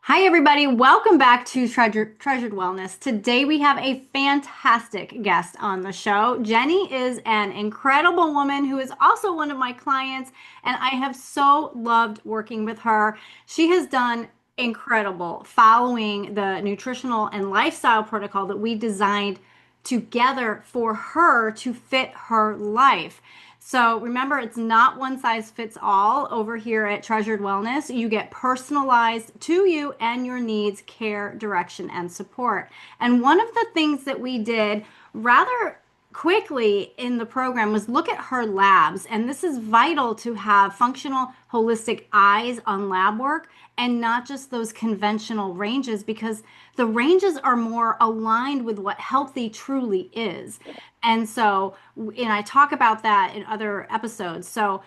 Hi, everybody. Welcome back to Treasured Wellness. Today we have a fantastic guest on the show. Jenny is an incredible woman who is also one of my clients, and I have so loved working with her. She has done incredible following the nutritional and lifestyle protocol that we designed together for her to fit her life. So remember, it's not one size fits all over here at Treasured Wellness. You get personalized to you and your needs, care, direction, and support. And one of the things that we did rather quickly in the program was look at her labs. And this is vital to have functional, holistic eyes on lab work and not just those conventional ranges because the ranges are more aligned with what healthy truly is. And so, and I talk about that in other episodes. So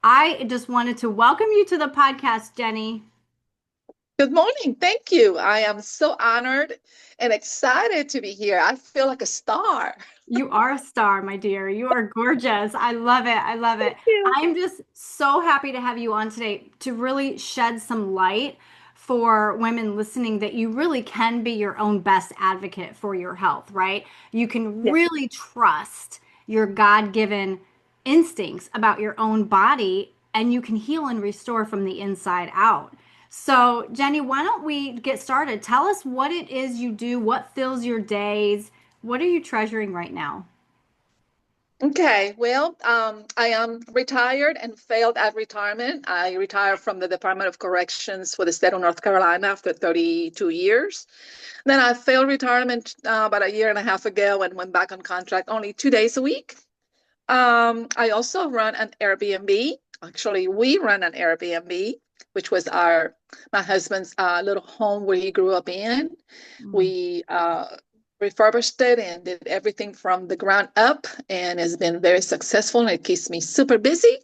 I just wanted to welcome you to the podcast, Jenny. Good morning. Thank you. I am so honored and excited to be here. I feel like a star. You are a star, my dear. You are gorgeous. I love it. I love it. Thank you. I'm just so happy to have you on today to really shed some light for women listening that you really can be your own best advocate for your health, right? You can Yeah. really trust your God-given instincts about your own body and you can heal and restore from the inside out. So, Jenny, why don't we get started? Tell us what it is you do, what fills your days. What are you treasuring right now? Okay. Well, I am retired and failed at retirement. I retired from the Department of Corrections for the state of North Carolina after 32 years. Then I failed retirement about a year and a half ago and went back on contract only 2 days a week. I also run an Airbnb. Actually, we run an Airbnb, which was my husband's little home where he grew up in. Mm. We refurbished it and did everything from the ground up, and it's been very successful. And it keeps me super busy.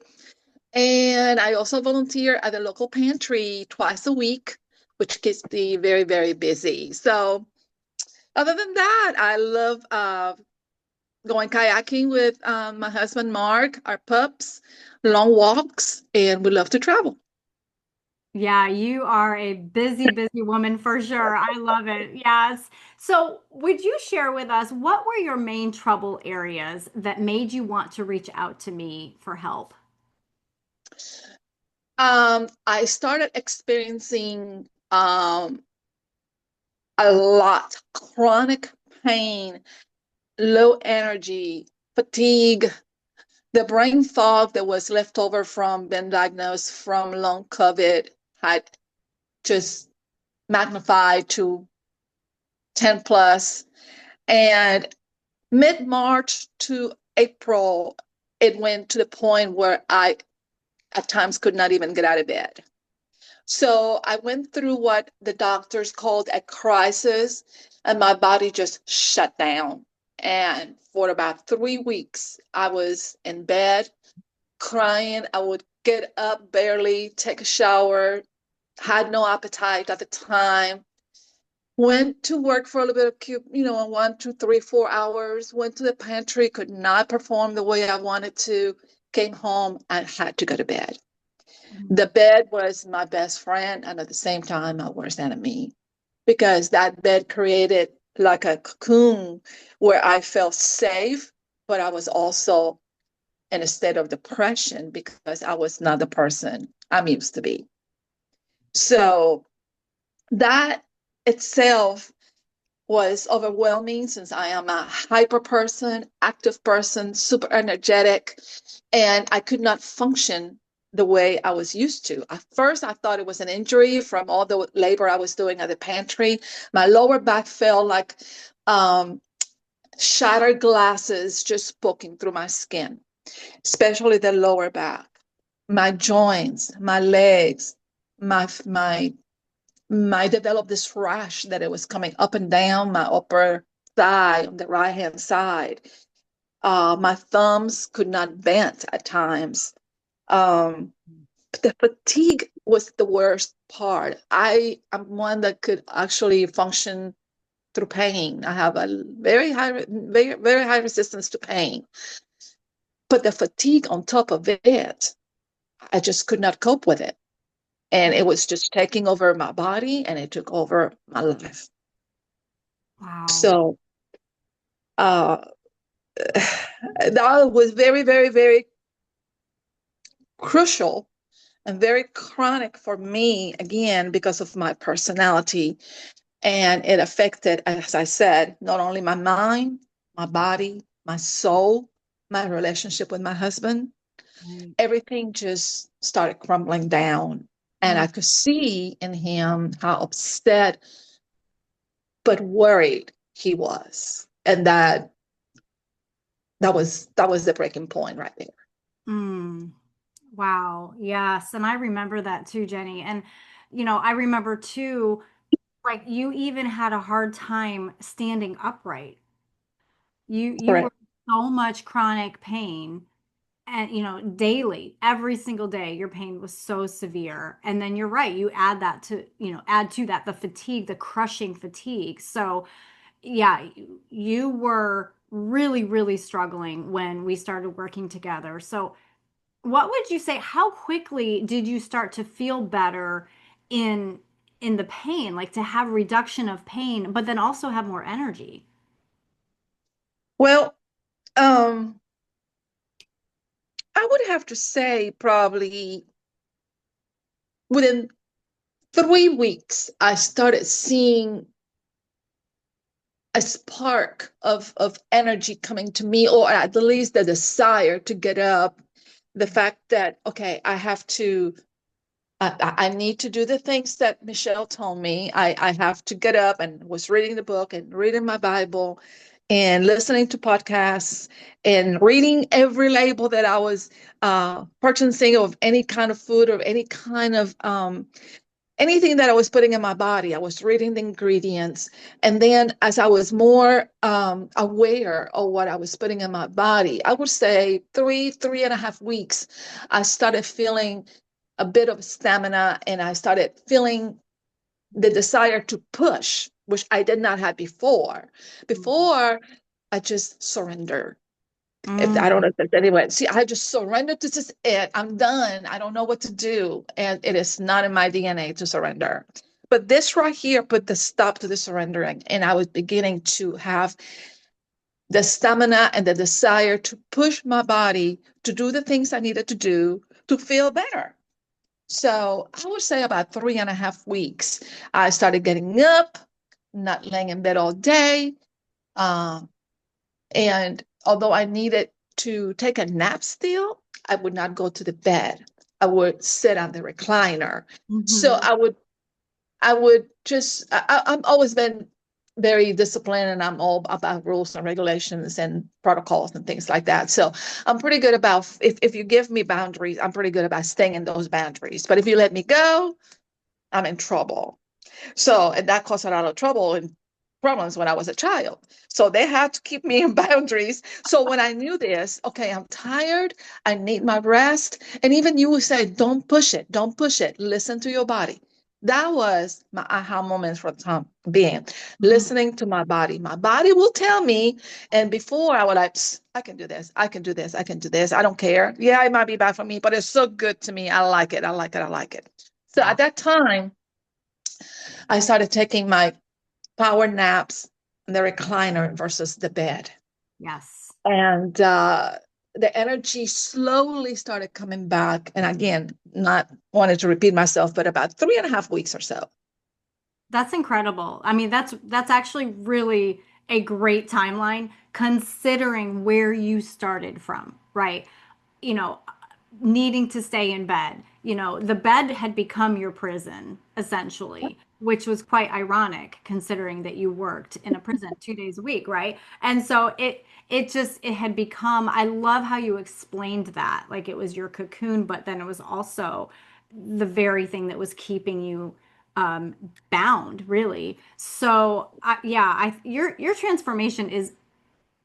And I also volunteer at the local pantry twice a week, which keeps me very, very busy. So, other than that, I love going kayaking with my husband Mark, our pups, long walks, and we love to travel. Yeah, you are a busy, busy woman for sure. I love it. Yes. So, would you share with us what were your main trouble areas that made you want to reach out to me for help? I started experiencing a lot chronic pain, low energy, fatigue, the brain fog that was left over from being diagnosed from long COVID had just magnified to 10 plus. And mid-March to April, it went to the point where I at times could not even get out of bed. So I went through what the doctors called a crisis, and my body just shut down. And for about 3 weeks, I was in bed crying. I would get up barely, take a shower, had no appetite at the time. Went to work for a little bit of 1, 2, 3, 4 hours. Went to the pantry, could not perform the way I wanted to. Came home and had to go to bed. The bed was my best friend and at the same time my worst enemy because that bed created like a cocoon where I felt safe, but I was also in a state of depression because I was not the person I'm used to be. So that itself was overwhelming since I am a hyper person, active person, super energetic, and I could not function the way I was used to. At first, I thought it was an injury from all the labor I was doing at the pantry. My lower back felt like um, shattered glasses just poking through my skin, especially the lower back. My joints, my legs, my I developed this rash that it was coming up and down my upper thigh on the right hand side. My thumbs could not bend at times. Um, the fatigue was the worst part. I am one that could actually function through pain. I have a very high resistance to pain. But the fatigue on top of it, I just could not cope with it. And it was just taking over my body and it took over my life. Wow. So uh, that was very, very, very crucial and very chronic for me, again, because of my personality. And it affected, as I said, not only my mind, my body, my soul, my relationship with my husband. Right. Everything just started crumbling down. And Mm, I could see in him how upset but worried he was. And that was the breaking point right there. mm. Wow. Yes. And I remember that too, Jenny. And, I remember too, like you even had a hard time standing upright. You were Correct. so much chronic pain and daily, every single day, your pain was so severe. And then you're right, you add to that the fatigue, the crushing fatigue. So yeah, you were really, really struggling when we started working together. So what would you say, how quickly did you start to feel better in in the pain, like to have reduction of pain, but then also have more energy? Well, um, I would have to say probably within 3 weeks, I started seeing a spark of energy coming to me, or at least the desire to get up. The fact that, okay, I need to do the things that Michelle told me. I have to get up, and was reading the book and reading my Bible and listening to podcasts and reading every label that I was purchasing of any kind of food or any kind of anything that I was putting in my body. I was reading the ingredients. And then as I was more aware of what I was putting in my body, I would say 3.5 weeks, I started feeling a bit of stamina and I started feeling the desire to push, which I did not have before. Before, I just surrendered. If I don't know Mm, if there's anyone, see, I just surrendered. This is it. I'm done. I don't know what to do. And it is not in my DNA to surrender. But this right here put the stop to the surrendering. And I was beginning to have the stamina and the desire to push my body to do the things I needed to do to feel better. So I would say about 3.5 weeks, I started getting up, not laying in bed all day. Uh, and although I needed to take a nap still, I would not go to the bed. I would sit on the recliner. So mhm. I would just, I've always been very disciplined and I'm all about rules and regulations and protocols and things like that. So I'm pretty good about, if you give me boundaries, I'm pretty good about staying in those boundaries. But if you let me go, I'm in trouble. So, and that caused a lot of trouble and problems when I was a child. So they had to keep me in boundaries. So when I knew this, okay, I'm tired, I need my rest. And even you would say, don't push it, don't push it, listen to your body. That was my aha moments for the time being, Mm. listening to my body. My body will tell me. And before I was like, I can do this, I can do this, I can do this. I don't care. Yeah, it might be bad for me, but it's so good to me. I like it. I like it. I like it. So Yeah. at that time, I started taking my power naps in the recliner versus the bed. Yes. And the energy slowly started coming back. And again, not wanting to repeat myself, but about 3.5 weeks or so. That's incredible. I mean, that's actually really a great timeline considering where you started from, right? You know, needing to stay in bed. The bed had become your prison essentially, which was quite ironic considering that you worked in a prison 2 days a week, right? And so it had become, I love how you explained that. Like it was your cocoon, but then it was also the very thing that was keeping you um, bound, really. So, yeah, your transformation is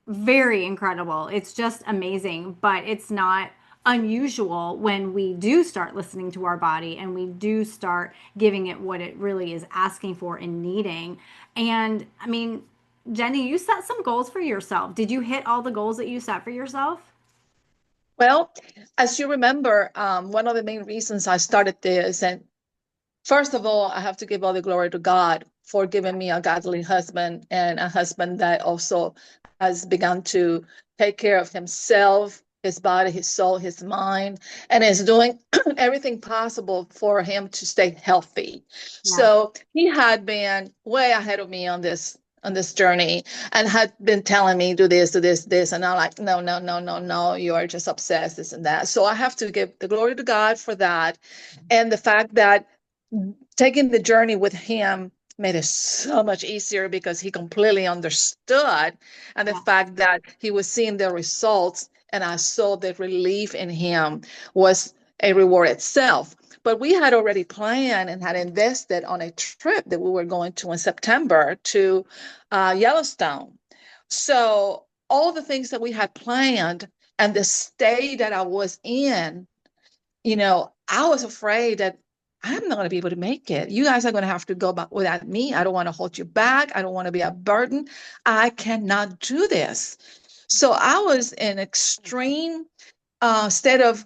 very incredible. It's just amazing, but it's not unusual when we do start listening to our body and we do start giving it what it really is asking for and needing. And I mean, Jenny, you set some goals for yourself. Did you hit all the goals that you set for yourself? Well, as you remember, one of the main reasons I started this, and First of all, I have to give all the glory to God for giving me a godly husband and a husband that also has begun to take care of himself, his body, his soul, his mind, and is doing everything possible for him to stay healthy. Yes. So he had been way ahead of me on this journey and had been telling me do this, this, and I'm like, no, no, no, no, no, you are just obsessed, this and that. So I have to give the glory to God for that. And the fact that taking the journey with him made it so much easier because he completely understood. And the Yeah. fact that he was seeing the results and I saw the relief in him was a reward itself. But we had already planned and had invested on a trip that we were going to in September to Yellowstone. So all the things that we had planned and the state that I was in, I was afraid that I'm not going to be able to make it. You guys are going to have to go back without me. I don't want to hold you back. I don't want to be a burden. I cannot do this. So I was in extreme state of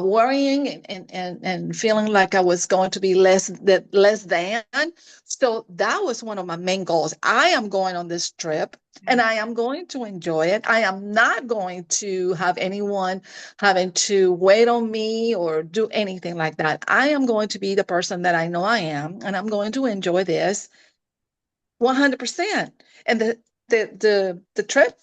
worrying and feeling like I was going to be less than. So that was one of my main goals. I am going on this trip and I am going to enjoy it. I am not going to have anyone having to wait on me or do anything like that. I am going to be the person that I know I am, and I'm going to enjoy this 100%. And the trip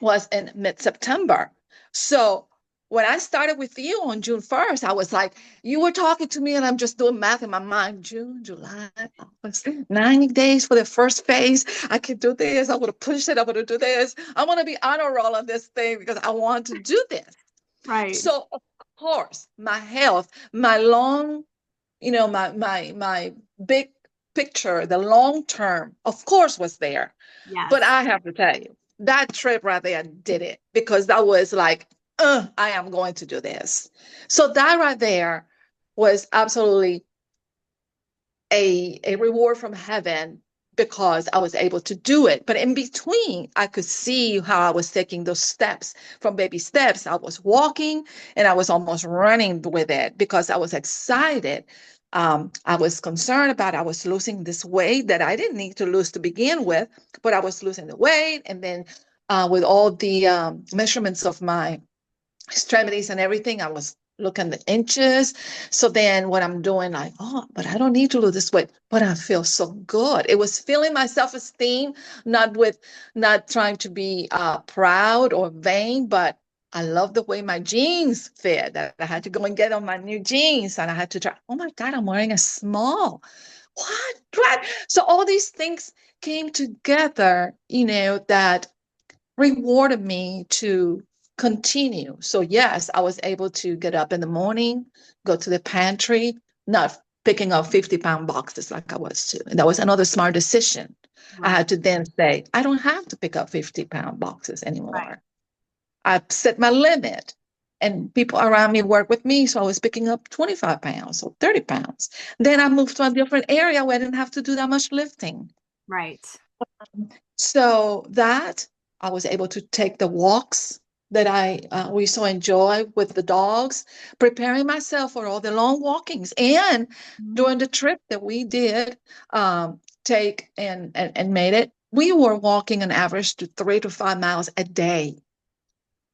was in mid-September. So when I started with you on June 1st, I was like, you were talking to me, and I'm just doing math in my mind. June, July, August, 90 days for the first phase. I can do this. I want to push it. I want to do this. I want to be honor roll on this thing because I want to do this. Right. So of course, my health, my long, my big picture, the long term, of course, was there. But Yes. I have to tell you, that trip right there did it because that was like, I am going to do this. So that right there was absolutely a reward from heaven because I was able to do it. But in between, I could see how I was taking those steps from baby steps. I was walking and I was almost running with it because I was excited. I was concerned about I was losing this weight that I didn't need to lose to begin with, but I was losing the weight. And then with all the measurements of my extremities and everything, I was looking the inches. So then what I'm doing, like, oh, but I don't need to lose this weight, but I feel so good. It was feeling my self-esteem, not trying to be proud or vain, but I love the way my jeans fit. That I had to go and get on my new jeans and I had to try, oh my God, I'm wearing a small. What? So all these things came together, that rewarded me to continue. So yes, I was able to get up in the morning, go to the pantry, not picking up 50-pound boxes like I was to. And that was another smart decision. I Right. had to then say, I don't have to pick up 50-pound boxes Right. anymore. I set my limit. And people around me work with me. So I was picking up 25 pounds or 30 pounds. Then I moved to a different area where I didn't have to do that much lifting. Right. So that I was able to take the walks that we so enjoy with the dogs, preparing myself for all the long walkings. And Mhm. during the trip that we did take and made it, we were walking an average to 3 to 5 miles a day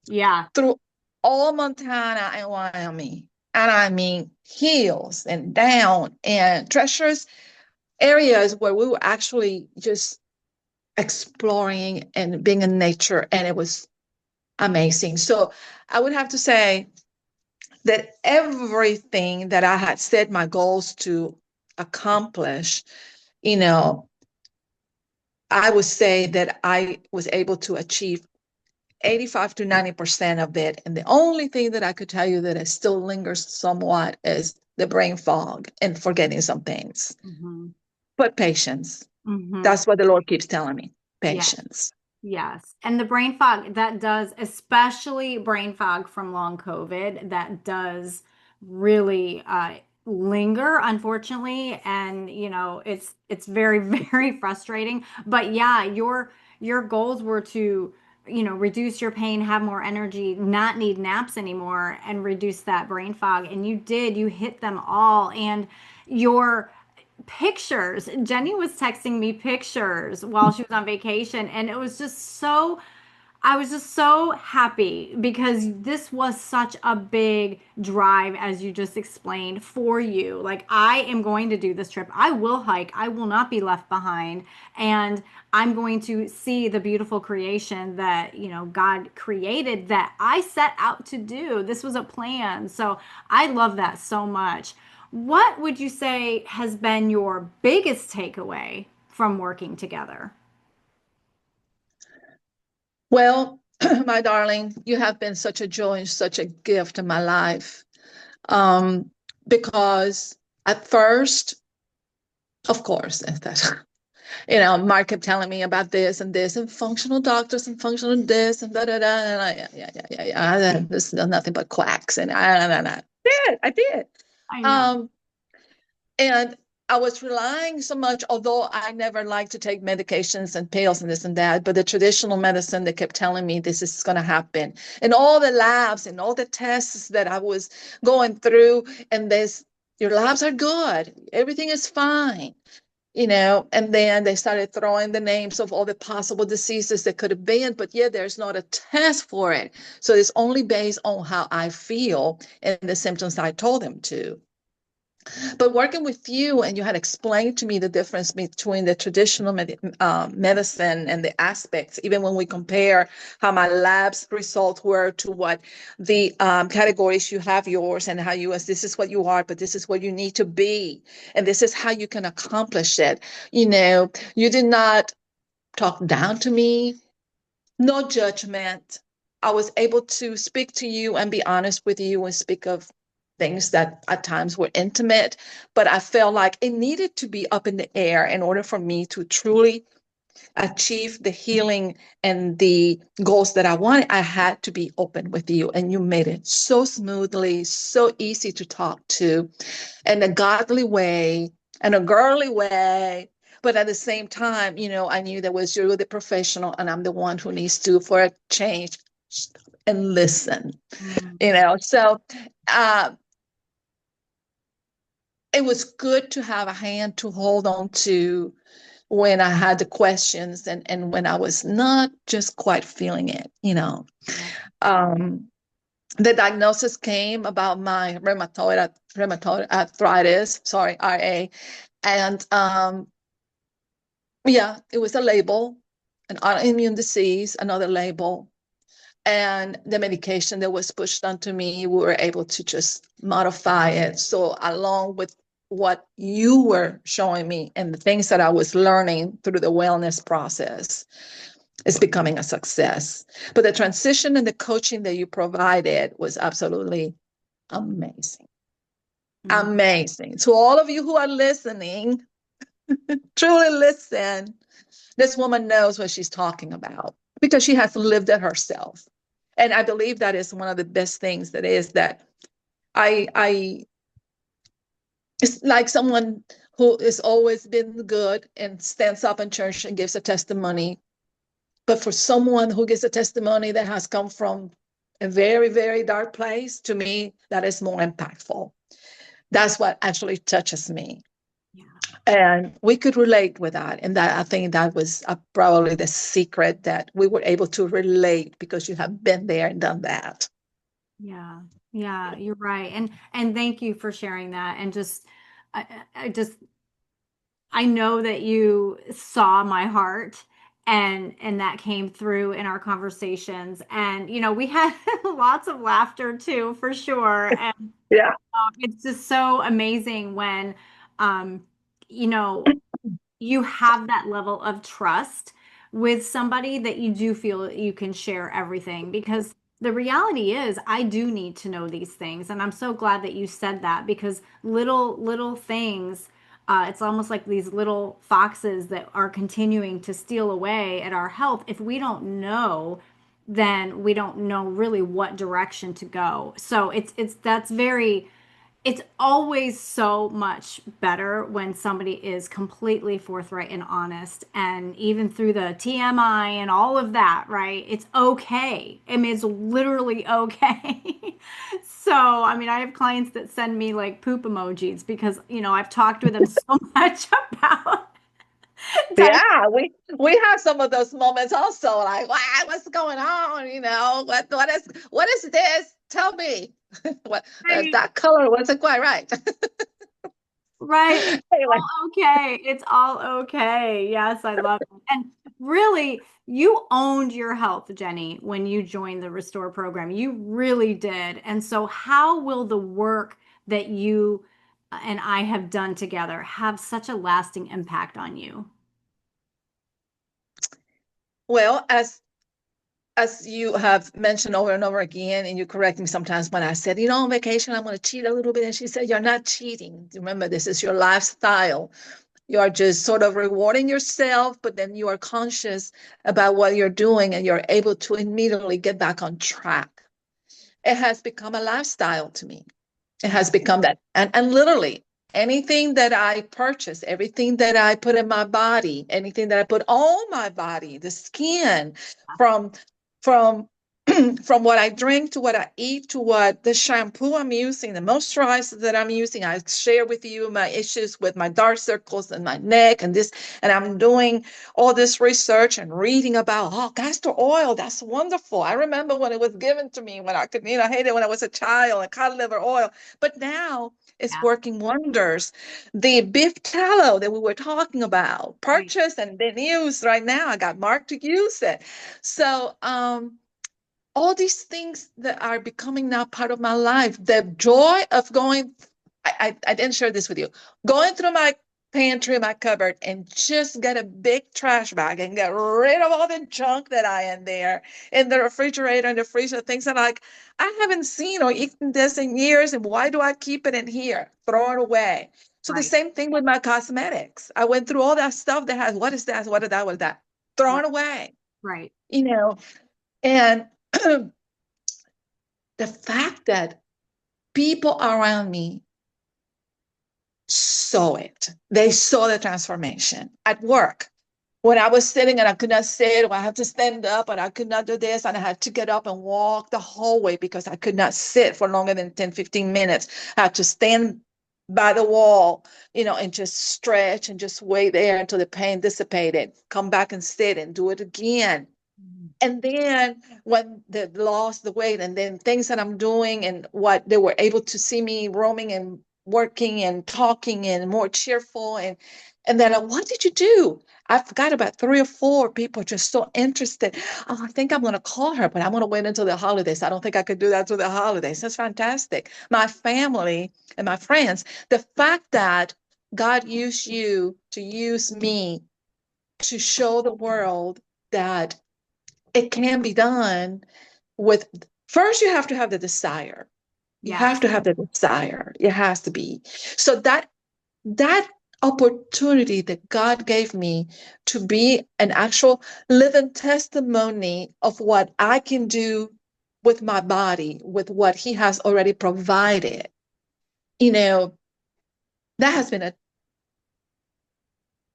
Yeah. through all Montana and Wyoming. And I mean hills and down and treacherous areas where we were actually just exploring and being in nature, and it was amazing. So I would have to say that everything that I had set my goals to accomplish, you know, I would say that I was able to achieve 85 to 90% of it. And the only thing that I could tell you that it still lingers somewhat is the brain fog and forgetting some things. Hmm. But patience. Hmm. That's what the Lord keeps telling me. Yes. Patience. Yes. And the brain fog that does, especially brain fog from long COVID, that does really linger, unfortunately. And it's very, very frustrating. But yeah, your goals were to reduce your pain, have more energy, not need naps anymore, and reduce that brain fog. And you did, you hit them all. And your pictures, Jenny was texting me pictures while she was on vacation, and it was just so I was just so happy because this was such a big drive, as you just explained, for you. Like, I am going to do this trip. I will hike. I will not be left behind. And I'm going to see the beautiful creation that, God created that I set out to do. This was a plan. So I love that so much. What would you say has been your biggest takeaway from working together? Well, my darling, you have been such a joy and such a gift in my life. Um, because at first, of course, Mark kept telling me about this and functional doctors and functional this and da da da. And yeah. This is nothing but quacks. And I did. I know. Um, and I was relying so much, although I never liked to take medications and pills and this and that, but the traditional medicine, they kept telling me this is going to happen. And all the labs and all the tests that I was going through, and your labs are good, everything is fine, and then they started throwing the names of all the possible diseases that could have been, but yeah, there's not a test for it. So it's only based on how I feel and the symptoms I told them to. But working with you, and you had explained to me the difference between the traditional medicine and the aspects, even when we compare how my lab's results were to what the categories you have yours, and how this is what you are, but this is what you need to be, and this is how you can accomplish it. You did not talk down to me, no judgment. I was able to speak to you and be honest with you and speak of things that at times were intimate, but I felt like it needed to be up in the air in order for me to truly achieve the healing and the goals that I wanted. I had to be open with you, and you made it so smoothly, so easy to talk to, in a godly way, in a girly way. But at the same time, I knew that was you're the professional, and I'm the one who needs to, for a change, and listen. So uh, it was good to have a hand to hold on to when I had the questions, and when I was not just quite feeling it. Yeah. Um, the diagnosis came about my rheumatoid arthritis, sorry, RA. And yeah, it was a label, an autoimmune disease, another label. And the medication that was pushed onto me, we were able to just modify it. So along with what you were showing me and the things that I was learning through the wellness process, is becoming a success. But the transition and the coaching that you provided was absolutely amazing. Mm. Amazing. To all of you who are listening, truly listen. This woman knows what she's talking about because she has lived it herself. And I believe that is one of the best things that is that I it's like someone who has always been good and stands up in church and gives a testimony. But for someone who gives a testimony that has come from a very, very dark place, to me, that is more impactful. That's what actually touches me. Yeah. And we could relate with that. And that I think that was probably the secret, that we were able to relate because you have been there and done that. Yeah. Yeah, you're right. And thank you for sharing that. And just I just I know that you saw my heart, and that came through in our conversations. And we had lots of laughter too, for sure. And Yeah. it's just so amazing when um you know you have that level of trust with somebody that you do feel you can share everything, because the reality is I do need to know these things. And I'm so glad that you said that, because little things, it's almost like these little foxes that are continuing to steal away at our health. If we don't know, then we don't know really what direction to go. So it's that's very it's always so much better when somebody is completely forthright and honest. And even through the TMI and all of that, right? It's okay. I mean, it's literally okay. So, I mean, I have clients that send me like poop emojis because, I've talked with them so much about Yeah, we have some of those moments also, like, wow, what's going on? What is this? Tell me. What diapers. that color wasn't quite right. Right. It's Anyway, all okay. It's all okay. Yes, I love it. And really, you owned your health, Jenny, when you joined the Restore program. You really did. And so, how will the work that you and I have done together have such a lasting impact on you? well, as you have mentioned over and over again, and you correct me sometimes when I said, on vacation, I'm going to cheat a little bit. And she said, you're not cheating. Remember, this is your lifestyle. You are just sort of rewarding yourself, but then you are conscious about what you're doing and you're able to immediately get back on track. It has become a lifestyle to me. It Yeah. has become that. And literally, anything that I purchase, everything that I put in my body, anything that I put on my body, the skin, from from from what I drink to what I eat to what the shampoo I'm using, the moisturizer that I'm using. I share with you my issues with my dark circles and my neck and this, and I'm doing all this research and reading about, castor oil. That's wonderful. I remember when it was given to me when I could, I hated it when I was a child, and cod liver oil, but now it's Yeah. working wonders. The beef tallow that we were talking about, Right. purchased and been used right now. I got marked to use it. So, all these things that are becoming now part of my life. The joy of going, I didn't share this with you, going through my pantry, my cupboard, and just get a big trash bag and get rid of all the junk that I in there in the refrigerator and the freezer, things that like, I haven't seen or eaten this in years. And why do I keep it in here? Throw it away. So the Right. same thing with my cosmetics. I went through all that stuff that has, what is that? What is that? What is that? Throw Right. it away, Right. you know, and the fact that people around me saw it. They saw the transformation at work. When I was sitting and I could not sit, or I had to stand up and I could not do this, and I had to get up and walk the hallway because I could not sit for longer than 10, 15 minutes. I had to stand by the wall, and just stretch and just wait there until the pain dissipated, come back and sit and do it again. Mhm. And then when they lost the weight, and then things that I'm doing and what they were able to see me roaming and working and talking and more cheerful, and then what did you do? I forgot about three or four people just so interested. Oh, I think I'm going to call her, but I'm going to wait until the holidays. I don't think I could do that till the holidays. That's fantastic. My family and my friends, the fact that God used you to use me to show the world that it can be done with, first you have to have the desire. You have Yes. to have the desire. It has to be. So that opportunity that God gave me to be an actual living testimony of what I can do with my body, with what he has already provided, you know, that has been a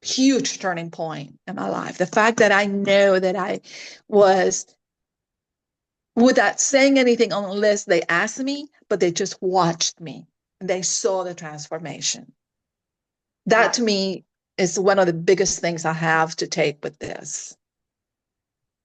huge turning point in my life. The fact that I know that I was, without saying anything unless they asked me, but they just watched me and they saw the transformation. Yeah. That to me is one of the biggest things I have to take with this.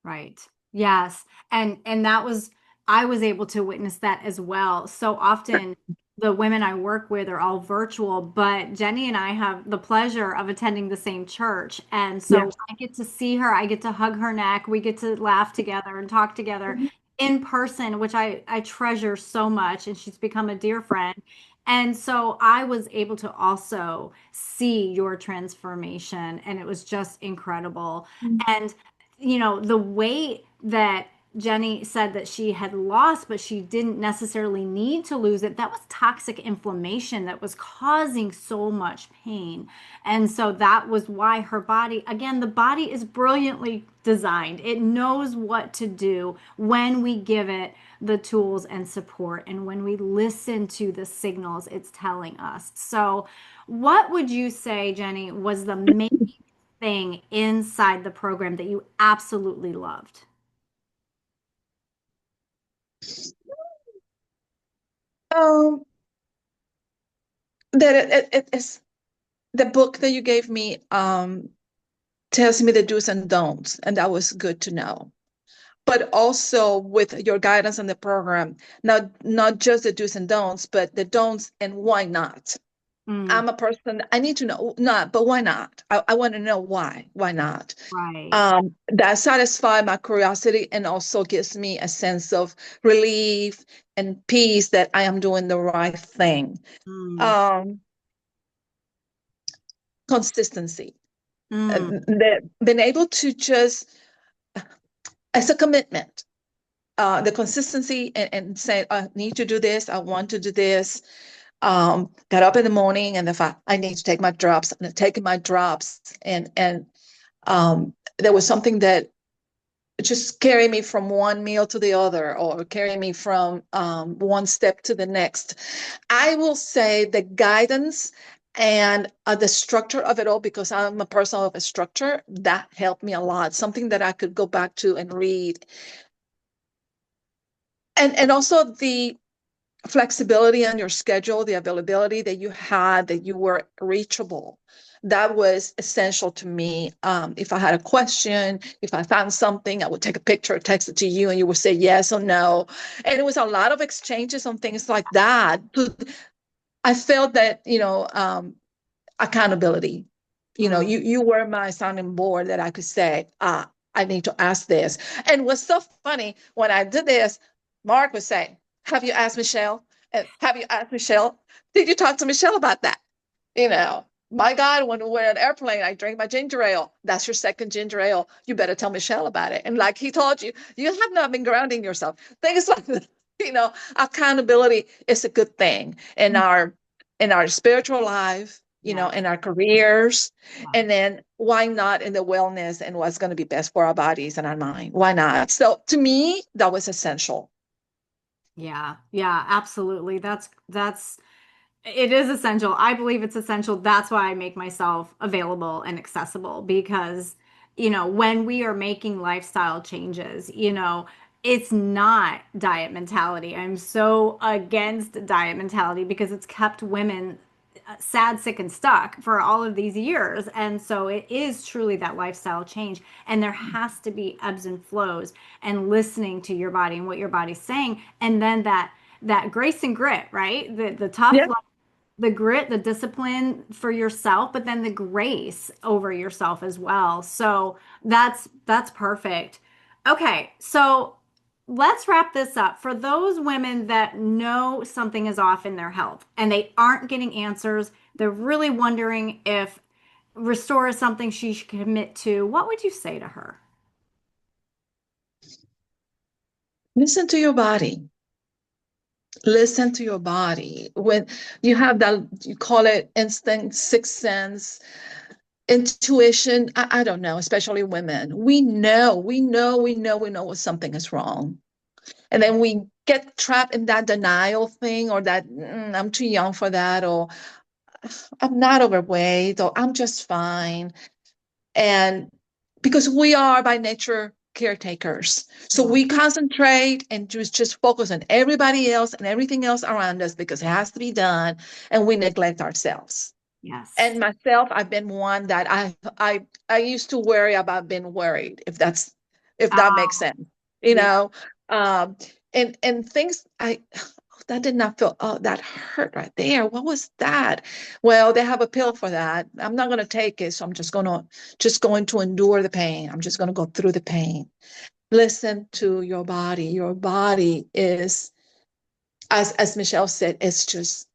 Right. Yes. And that was I was able to witness that as well. So often the women I work with are all virtual, but Jenny and I have the pleasure of attending the same church. And so Yes. I get to see her, I get to hug her neck, we get to laugh together and talk together in person, which I treasure so much, and she's become a dear friend. And so I was able to also see your transformation, and it was just incredible. And the way that Jenny said that she had lost, but she didn't necessarily need to lose it. That was toxic inflammation that was causing so much pain. And so that was why her body, again, the body is brilliantly designed. It knows what to do when we give it the tools and support and when we listen to the signals it's telling us. So, what would you say, Jenny, was the main thing inside the program that you absolutely loved? Um, that it's the book that you gave me tells me the do's and don'ts, and that was good to know. But also with your guidance on the program, not just the do's and don'ts, but the don'ts and why not. Mm, I'm a person, I need to know, not, but why not? I want to know why. Why not? right. That satisfies my curiosity and also gives me a sense of relief and peace that I am doing the right thing. Mm, Um, Consistency. mm, That being able to just, as a commitment, the consistency and say, I need to do this, I want to do this. Got up in the morning and if I need to take my drops, I'm taking my drops. And there was something that just carry me from one meal to the other or carry me from one step to the next. I will say the guidance and the structure of it all, because I'm a person of a structure, that helped me a lot. Something that I could go back to and read. And also the flexibility on your schedule, the availability that you had, that you were reachable. That was essential to me. If I had a question, if I found something, I would take a picture, text it to you, and you would say yes or no. And it was a lot of exchanges on things like that. I felt that, accountability. mm. You were my sounding board that I could say, I need to ask this. And what's so funny, when I did this, Mark would say, have you asked Michelle? And have you asked Michelle? Did you talk to Michelle about that? My God, when we're on an airplane, I drink my ginger ale. That's your second ginger ale. You better tell Michelle about it. And like he told you, you have not been grounding yourself. Things like that. Accountability is a good thing in our spiritual life, Yes. in our careers. Yes. And then why not in the wellness and what's going to be best for our bodies and our mind? Why not? So to me, that was essential. Yeah. Yeah, absolutely. That's it is essential. I believe it's essential. That's why I make myself available and accessible because, when we are making lifestyle changes, it's not diet mentality. I'm so against diet mentality because it's kept women sad, sick, and stuck for all of these years. And so it is truly that lifestyle change. And there has to be ebbs and flows and listening to your body and what your body's saying. And then that grace and grit, right? The tough Yeah. love, the grit, the discipline for yourself, but then the grace over yourself as well. So that's perfect. Okay, so let's wrap this up. For those women that know something is off in their health and they aren't getting answers, they're really wondering if restore is something she should commit to. What would you say to her? Listen to your body. Listen to your body. When you have that, you call it instinct, sixth sense, intuition. I don't know, especially women. We know when something is wrong. And then we get trapped in that denial thing or that I'm too young for that, or I'm not overweight, or I'm just fine. And because we are by nature caretakers. So Yeah. we concentrate and just focus on everybody else and everything else around us because it has to be done. And we neglect ourselves. Yes. And myself, I've been one that I used to worry about being worried, if that makes Ah, sense. You yeah. know, um, and things that did not feel, oh, that hurt right there. What was that? Well, they have a pill for that. I'm not going to take it, so I'm just going to endure the pain. I'm just going to go through the pain. Listen to your body. Your body is, as Michelle said, it's just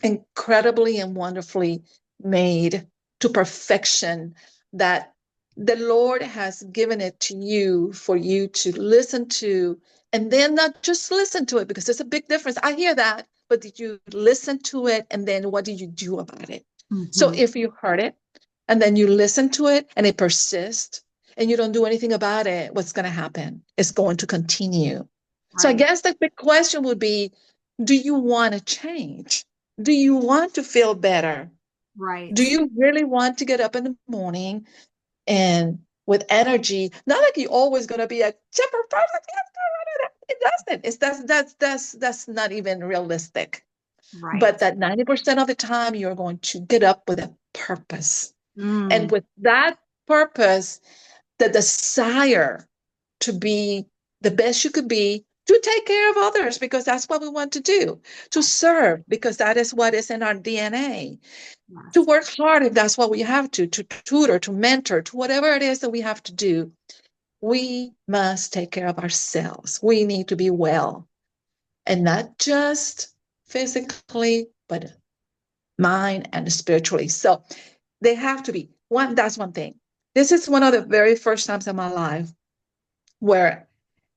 incredibly and wonderfully made to perfection, that The Lord has given it to you for you to listen to, and then not just listen to it, because there's a big difference. I hear that, but did you listen to it? And then what did you do about it? So Hmm. if you heard it and then you listen to it and it persists and you don't do anything about it, what's going to happen? It's going to continue. So I Right. guess the big question would be, do you want to change? Do you want to feel better? Do Right. you really want to get up in the morning and with energy? Not like you're always going to be a chipper person. It doesn't. It's that's not even realistic. But Right. that 90% of the time you're going to get up with a purpose. And Mm. with that purpose, the desire to be the best you could be, to take care of others because that's what we want to do, to serve because that is what is in our DNA, to Yes. work hard if that's what we have to tutor, to mentor, to whatever it is that we have to do. We must take care of ourselves. We need to be well, and not just physically, but mind and spiritually. So they have to be one. That's one thing. This is one of the very first times in my life where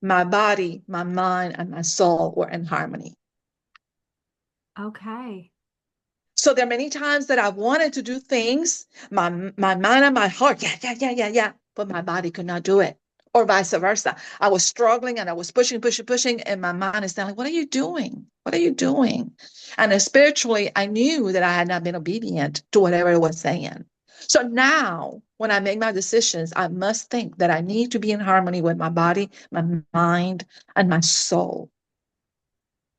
my body, my mind, and my soul were in harmony. Okay. So there are many times that I wanted to do things, my mind and my heart, yeah, yeah, yeah, yeah, yeah, but my body could not do it, or vice versa. I was struggling and I was pushing, pushing, pushing, and my mind is telling, "What are you doing? What are you doing?" And spiritually, I knew that I had not been obedient to whatever it was saying. So now, when I make my decisions, I must think that I need to be in harmony with my body, my mind, and my soul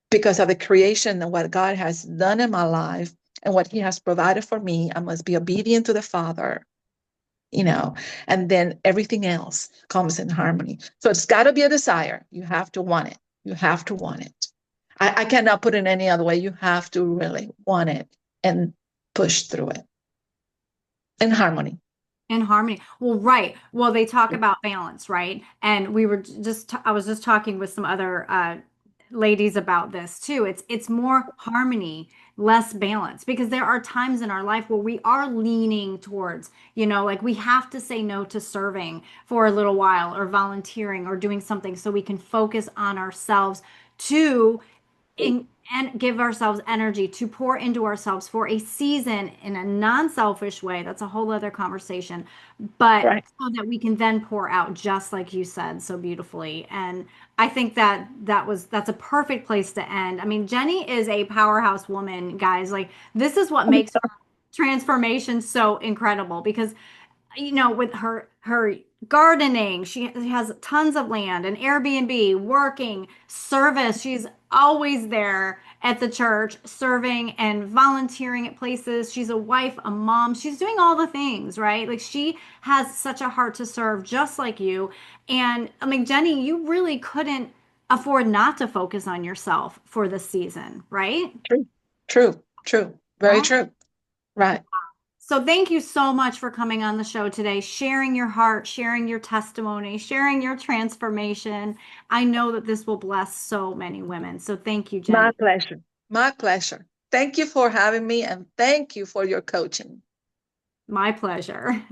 because of the creation and what God has done in my life and what He has provided for me. I must be obedient to the Father, you know, and then everything else comes in harmony. So it's got to be a desire. You have to want it. You have to want it. I cannot put it any other way. You have to really want it and push through it in harmony. In harmony. Well, right. Well, they talk about balance, right? And we were just, I was just talking with some other ladies about this too. It's more harmony, less balance, because there are times in our life where we are leaning towards, like we have to say no to serving for a little while or volunteering or doing something so we can focus on ourselves to and give ourselves energy to pour into ourselves for a season in a non-selfish way. That's a whole other conversation. But Right. so that we can then pour out, just like you said so beautifully. And I think that's a perfect place to end. I mean, Jenny is a powerhouse woman, guys. Like this is what makes her transformation so incredible because with her gardening, she has tons of land, an Airbnb, working, service. She's always there at the church, serving and volunteering at places. She's a wife, a mom. She's doing all the things, right? Like she has such a heart to serve, just like you. And I mean, Jenny, you really couldn't afford not to focus on yourself for this season, right? True. True. True. Very Oh, true. Right. so thank you so much for coming on the show today, sharing your heart, sharing your testimony, sharing your transformation. I know that this will bless so many women. So thank you, My Jenny. pleasure. My pleasure. Thank you for having me and thank you for your coaching. My pleasure.